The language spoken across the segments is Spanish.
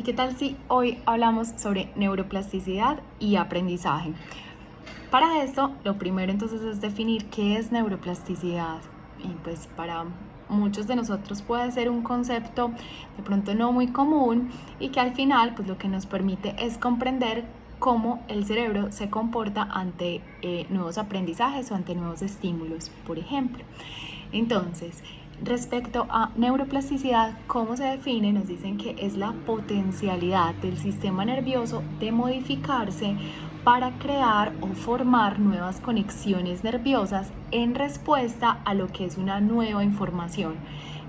¿Y qué tal si hoy hablamos sobre neuroplasticidad y aprendizaje? Para esto, lo primero entonces es definir qué es neuroplasticidad. Y pues para muchos de nosotros puede ser un concepto de pronto no muy común y que al final pues lo que nos permite es comprender cómo el cerebro se comporta ante nuevos aprendizajes o ante nuevos estímulos, por ejemplo. Entonces, respecto a neuroplasticidad, ¿cómo se define? Nos dicen que es la potencialidad del sistema nervioso de modificarse para crear o formar nuevas conexiones nerviosas en respuesta a lo que es una nueva información,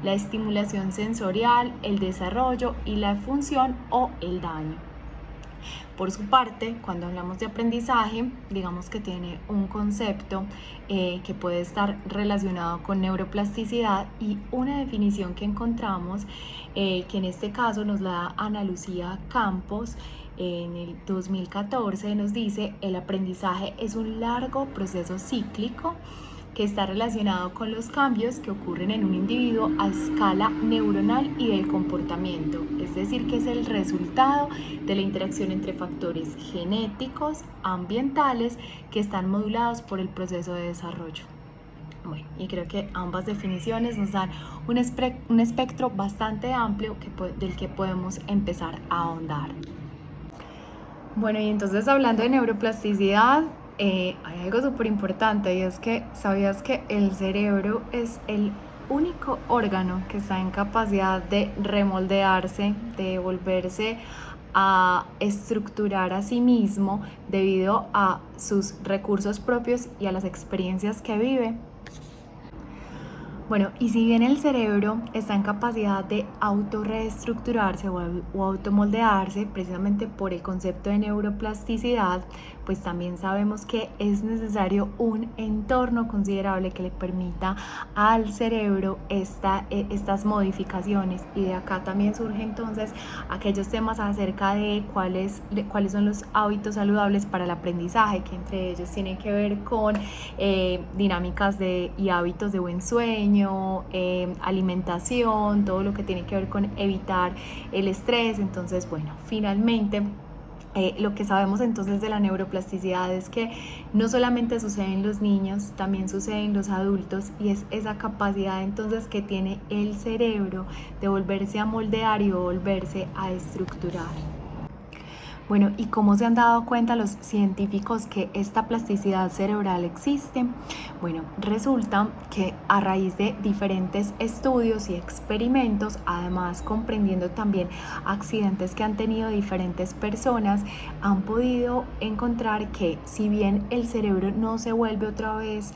la estimulación sensorial, el desarrollo y la función o el daño. Por su parte, cuando hablamos de aprendizaje, digamos que tiene un concepto que puede estar relacionado con neuroplasticidad y una definición que encontramos, que en este caso nos la da Ana Lucía Campos en el 2014, nos dice: el aprendizaje es un largo proceso cíclico que está relacionado con los cambios que ocurren en un individuo a escala neuronal y del comportamiento, es decir, que es el resultado de la interacción entre factores genéticos, ambientales, que están modulados por el proceso de desarrollo. Bueno, y creo que ambas definiciones nos dan un espectro bastante amplio del que podemos empezar a ahondar. Bueno, y entonces hablando de neuroplasticidad, hay algo súper importante y es que sabías que el cerebro es el único órgano que está en capacidad de remoldearse, de volverse a estructurar a sí mismo debido a sus recursos propios y a las experiencias que vive. Bueno, y si bien el cerebro está en capacidad de autorreestructurarse o automoldearse precisamente por el concepto de neuroplasticidad, pues también sabemos que es necesario un entorno considerable que le permita al cerebro estas modificaciones. Y de acá también surgen entonces aquellos temas acerca de cuáles son los hábitos saludables para el aprendizaje, que entre ellos tienen que ver con dinámicas y hábitos de buen sueño, alimentación, todo lo que tiene que ver con evitar el estrés. Entonces, bueno, finalmente lo que sabemos entonces de la neuroplasticidad es que no solamente sucede en los niños, también sucede en los adultos, y es esa capacidad entonces que tiene el cerebro de volverse a moldear y volverse a estructurar. Bueno, ¿y cómo se han dado cuenta los científicos que esta plasticidad cerebral existe? Bueno, resulta que a raíz de diferentes estudios y experimentos, además comprendiendo también accidentes que han tenido diferentes personas, han podido encontrar que si bien el cerebro no se vuelve otra vez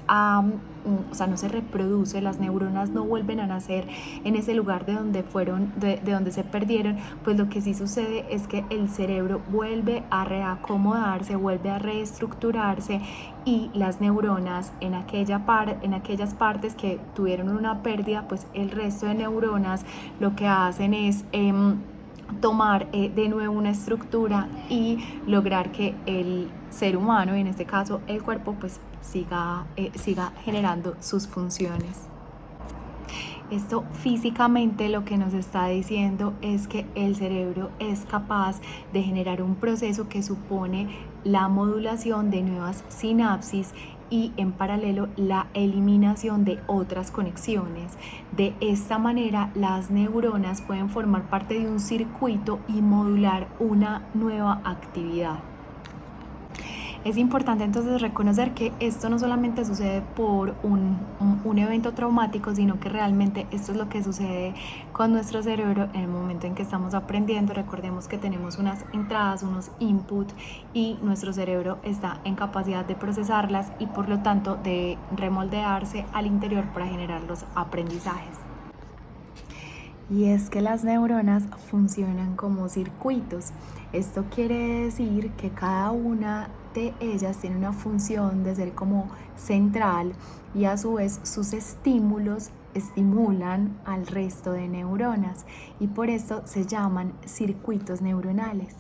o sea, no se reproduce, las neuronas no vuelven a nacer en ese lugar de donde se perdieron, pues lo que sí sucede es que el cerebro vuelve a reacomodarse, vuelve a reestructurarse, y las neuronas en aquellas partes que tuvieron una pérdida, pues el resto de neuronas lo que hacen es tomar de nuevo una estructura y lograr que el ser humano, y en este caso el cuerpo, pues siga generando sus funciones. Esto físicamente lo que nos está diciendo es que el cerebro es capaz de generar un proceso que supone la modulación de nuevas sinapsis y en paralelo la eliminación de otras conexiones. De esta manera, las neuronas pueden formar parte de un circuito y modular una nueva actividad. Es importante entonces reconocer que esto no solamente sucede por un evento traumático, sino que realmente esto es lo que sucede con nuestro cerebro en el momento en que estamos aprendiendo. Recordemos que tenemos unas entradas, unos inputs, y nuestro cerebro está en capacidad de procesarlas y por lo tanto de remoldearse al interior para generar los aprendizajes. Y es que las neuronas funcionan como circuitos. Esto quiere decir que cada una de ellas tiene una función de ser como central, y a su vez sus estímulos estimulan al resto de neuronas, y por esto se llaman circuitos neuronales.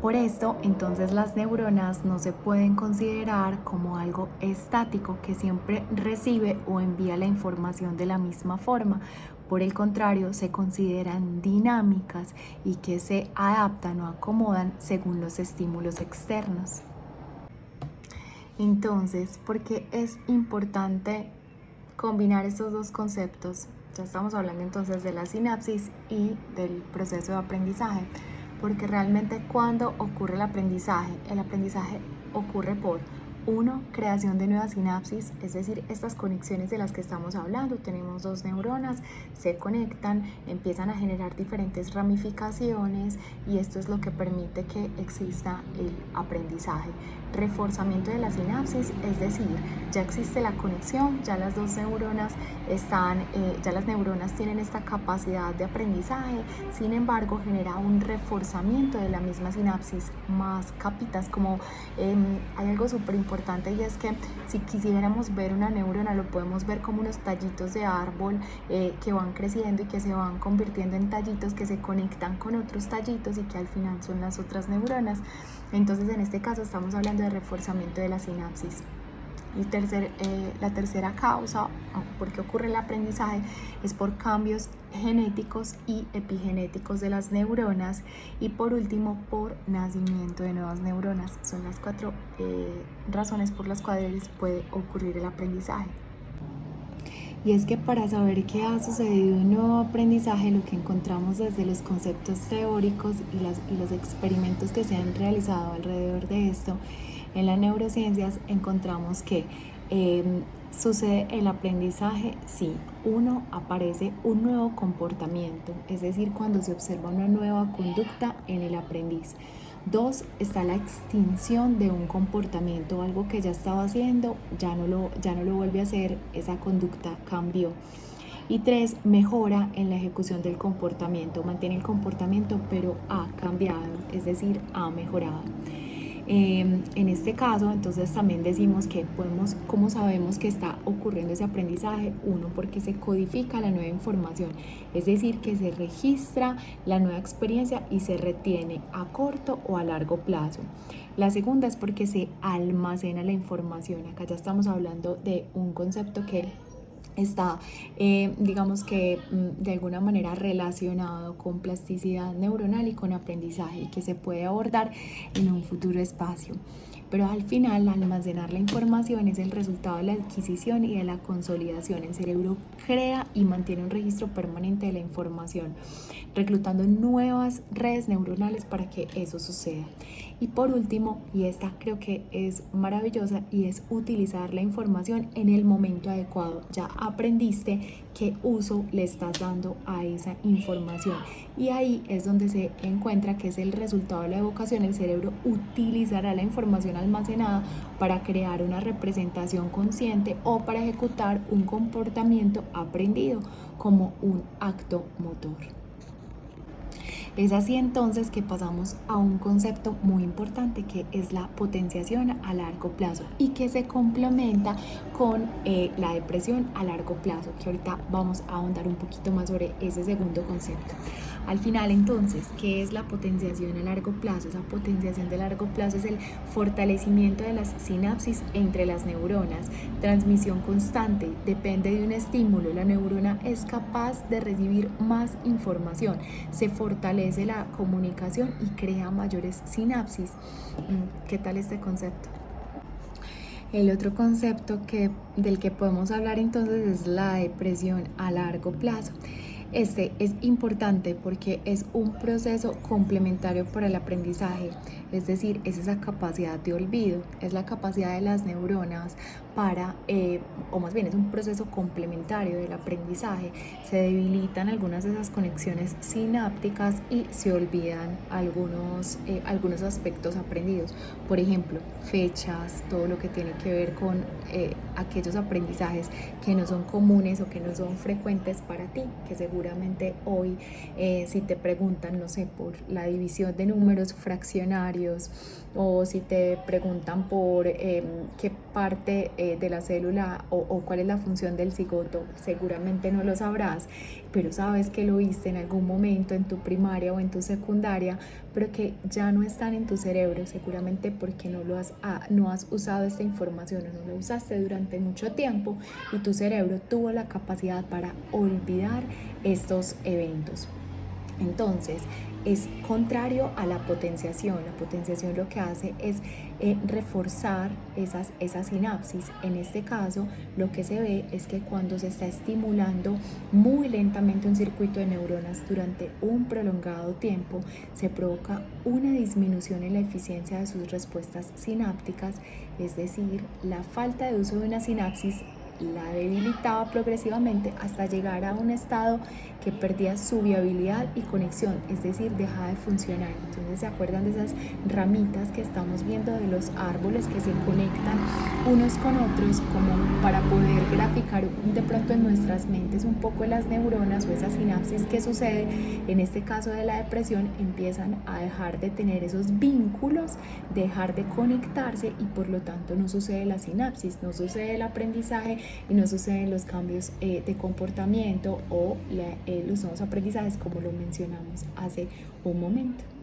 Por esto, entonces, las neuronas no se pueden considerar como algo estático que siempre recibe o envía la información de la misma forma, Por el contrario, se consideran dinámicas y que se adaptan o acomodan según los estímulos externos. Entonces, ¿por qué es importante combinar estos dos conceptos? Ya estamos hablando entonces de la sinapsis y del proceso de aprendizaje, porque realmente cuando ocurre el aprendizaje ocurre por uno, creación de nuevas sinapsis, es decir, estas conexiones de las que estamos hablando. Tenemos dos neuronas, se conectan, empiezan a generar diferentes ramificaciones y esto es lo que permite que exista el aprendizaje. Reforzamiento de la sinapsis, es decir, ya existe la conexión, ya las dos neuronas ya las neuronas tienen esta capacidad de aprendizaje, sin embargo genera un reforzamiento de la misma sinapsis, más capitas, como hay algo súper importante y es que si quisiéramos ver una neurona lo podemos ver como unos tallitos de árbol que van creciendo y que se van convirtiendo en tallitos que se conectan con otros tallitos y que al final son las otras neuronas. Entonces en este caso estamos hablando de reforzamiento de la sinapsis. La tercera causa por qué ocurre el aprendizaje es por cambios genéticos y epigenéticos de las neuronas y por último por nacimiento de nuevas neuronas. Son las 4 razones por las cuales puede ocurrir el aprendizaje. Y es que para saber qué ha sucedido un nuevo aprendizaje, lo que encontramos desde los conceptos teóricos y los experimentos que se han realizado alrededor de esto, en las neurociencias encontramos que sucede el aprendizaje si uno aparece un nuevo comportamiento, es decir, cuando se observa una nueva conducta en el aprendiz. 2, está la extinción de un comportamiento, algo que ya estaba haciendo, ya no lo vuelve a hacer, esa conducta cambió. Y 3, mejora en la ejecución del comportamiento, mantiene el comportamiento pero ha cambiado, es decir, ha mejorado. En este caso, entonces también decimos que ¿cómo sabemos que está ocurriendo ese aprendizaje? Uno, porque se codifica la nueva información, es decir, que se registra la nueva experiencia y se retiene a corto o a largo plazo. La segunda es porque se almacena la información. Acá ya estamos hablando de un concepto que está, digamos que de alguna manera relacionado con plasticidad neuronal y con aprendizaje y que se puede abordar en un futuro espacio. Pero al final, almacenar la información es el resultado de la adquisición y de la consolidación. El cerebro crea y mantiene un registro permanente de la información, reclutando nuevas redes neuronales para que eso suceda. Y por último, y esta creo que es maravillosa, y es utilizar la información en el momento adecuado. Ya aprendiste qué uso le estás dando a esa información. Y ahí es donde se encuentra que es el resultado de la evocación. El cerebro utilizará la información almacenada para crear una representación consciente o para ejecutar un comportamiento aprendido como un acto motor. Es así entonces que pasamos a un concepto muy importante que es la potenciación a largo plazo y que se complementa con la depresión a largo plazo, que ahorita vamos a ahondar un poquito más sobre ese segundo concepto. Al final entonces, ¿qué es la potenciación a largo plazo? Esa potenciación de largo plazo es el fortalecimiento de las sinapsis entre las neuronas, transmisión constante, depende de un estímulo, la neurona es capaz de recibir más información, se fortalece la comunicación y crea mayores sinapsis. ¿Qué tal este concepto? El otro concepto del que podemos hablar entonces es la depresión a largo plazo. Este es importante porque es un proceso complementario para el aprendizaje, es decir, es esa capacidad de olvido, es la capacidad de las neuronas para, o más bien es un proceso complementario del aprendizaje. Se debilitan algunas de esas conexiones sinápticas y se olvidan algunos aspectos aprendidos. Por ejemplo, fechas, todo lo que tiene que ver con aquellos aprendizajes que no son comunes o que no son frecuentes para ti, que seguramente hoy si te preguntan, no sé, por la división de números fraccionarios o si te preguntan por qué parte de la célula o cuál es la función del cigoto, seguramente no lo sabrás, pero sabes que lo viste en algún momento en tu primaria o en tu secundaria, pero que ya no están en tu cerebro, seguramente porque no has usado esta información o no lo usaste reforzaste durante mucho tiempo y tu cerebro tuvo la capacidad para olvidar estos eventos. Entonces, es contrario a la potenciación. La potenciación lo que hace es reforzar esas sinapsis. En este caso, lo que se ve es que cuando se está estimulando muy lentamente un circuito de neuronas durante un prolongado tiempo, se provoca una disminución en la eficiencia de sus respuestas sinápticas, es decir, la falta de uso de una sinapsis la debilitaba progresivamente hasta llegar a un estado que perdía su viabilidad y conexión, es decir, dejaba de funcionar. Entonces, ¿se acuerdan de esas ramitas que estamos viendo de los árboles que se conectan unos con otros, como para poder graficar de pronto en nuestras mentes un poco las neuronas o esas sinapsis que sucede? En este caso de la depresión, empiezan a dejar de tener esos vínculos, dejar de conectarse y por lo tanto no sucede la sinapsis, no sucede el aprendizaje y no suceden los cambios de comportamiento o los nuevos aprendizajes como lo mencionamos hace un momento.